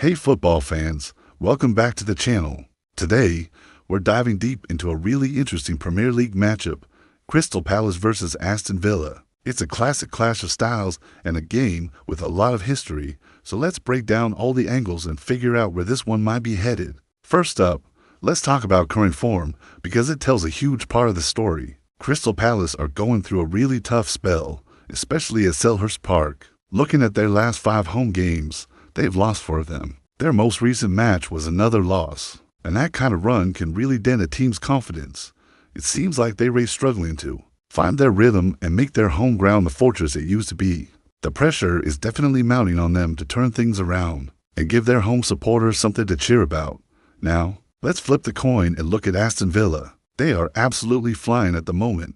Hey football fans, welcome back to the channel. Today, we're diving deep into a really interesting Premier League matchup, Crystal Palace versus Aston Villa. It's a classic clash of styles and a game with a lot of history, so let's break down all the angles and figure out where this one might be headed. First up, let's talk about current form because it tells a huge part of the story. Crystal Palace are going through a really tough spell, especially at Selhurst Park. Looking at their last 5 home games, they've lost 4 of them. Their most recent match was another loss, and that kind of run can really dent a team's confidence. It seems like they're struggling to find their rhythm and make their home ground the fortress it used to be. The pressure is definitely mounting on them to turn things around and give their home supporters something to cheer about. Now, let's flip the coin and look at Aston Villa. They are absolutely flying at the moment.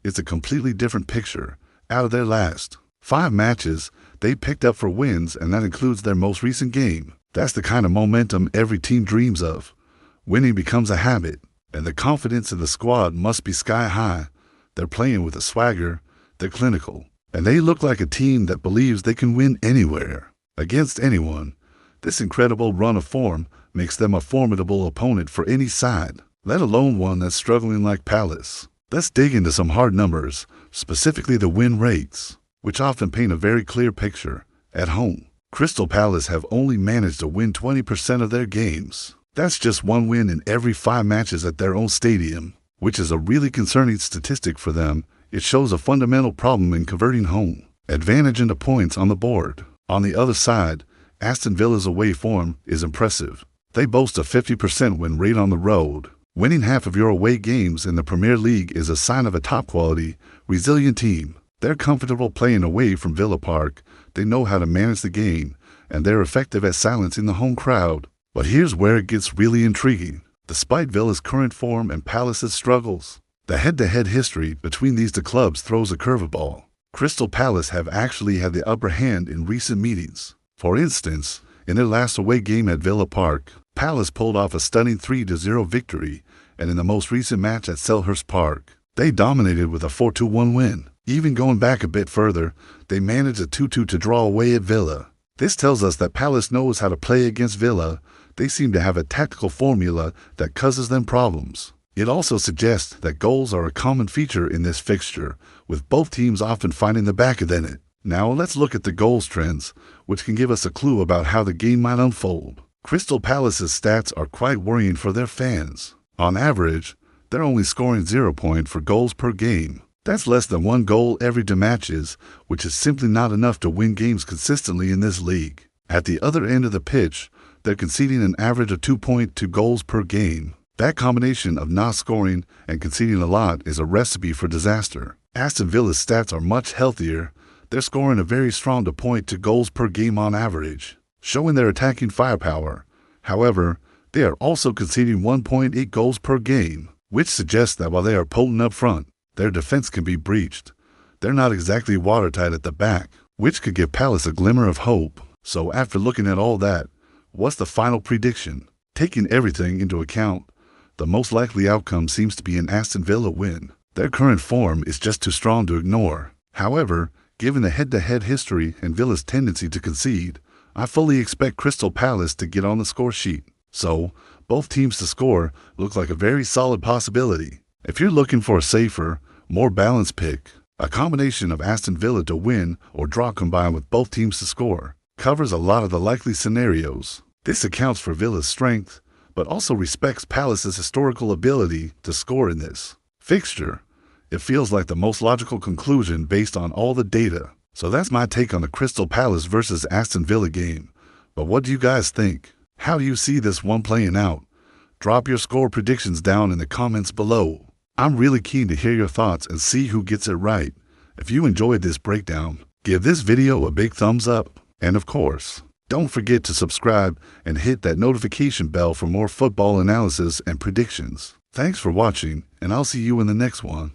It's a completely different picture. Out of their last 5 matches, they picked up for wins, and that includes their most recent game. That's the kind of momentum every team dreams of. Winning becomes a habit, and the confidence in the squad must be sky high. They're playing with a swagger, they're clinical, and they look like a team that believes they can win anywhere, against anyone. This incredible run of form makes them a formidable opponent for any side, let alone one that's struggling like Palace. Let's dig into some hard numbers, specifically the win rates, which often paint a very clear picture. At home, Crystal Palace have only managed to win 20% of their games. That's just 1 win in every 5 matches at their own stadium, which is a really concerning statistic for them. It shows a fundamental problem in converting home advantage into points on the board. On the other side, Aston Villa's away form is impressive. They boast a 50% win rate on the road. Winning half of your away games in the Premier League is a sign of a top-quality, resilient team. They're comfortable playing away from Villa Park, they know how to manage the game, and they're effective at silencing the home crowd. But here's where it gets really intriguing. Despite Villa's current form and Palace's struggles, the head-to-head history between these 2 clubs throws a curveball. Crystal Palace have actually had the upper hand in recent meetings. For instance, in their last away game at Villa Park, Palace pulled off a stunning 3-0 victory, and in the most recent match at Selhurst Park, they dominated with a 4-1 win. Even going back a bit further, they managed a 2-2 to draw away at Villa. This tells us that Palace knows how to play against Villa. They seem to have a tactical formula that causes them problems. It also suggests that goals are a common feature in this fixture, with both teams often finding the back of the net. Now let's look at the goals trends, which can give us a clue about how the game might unfold. Crystal Palace's stats are quite worrying for their fans. On average, they're only scoring 0.4 goals per game. That's less than 1 goal every 2 matches, which is simply not enough to win games consistently in this league. At the other end of the pitch, they're conceding an average of 2.2 goals per game. That combination of not scoring and conceding a lot is a recipe for disaster. Aston Villa's stats are much healthier. They're scoring a very strong 2.2 goals per game on average, showing their attacking firepower. However, they are also conceding 1.8 goals per game, which suggests that while they are potent up front, their defense can be breached. They're not exactly watertight at the back, which could give Palace a glimmer of hope. So after looking at all that, what's the final prediction? Taking everything into account, the most likely outcome seems to be an Aston Villa win. Their current form is just too strong to ignore. However, given the head-to-head history and Villa's tendency to concede, I fully expect Crystal Palace to get on the score sheet. So, both teams to score look like a very solid possibility. If you're looking for a safer, more balanced pick, a combination of Aston Villa to win or draw combined with both teams to score covers a lot of the likely scenarios. This accounts for Villa's strength, but also respects Palace's historical ability to score in this fixture. It feels like the most logical conclusion based on all the data. So that's my take on the Crystal Palace versus Aston Villa game. But what do you guys think? How do you see this one playing out? Drop your score predictions down in the comments below. I'm really keen to hear your thoughts and see who gets it right. If you enjoyed this breakdown, give this video a big thumbs up. And of course, don't forget to subscribe and hit that notification bell for more football analysis and predictions. Thanks for watching, and I'll see you in the next one.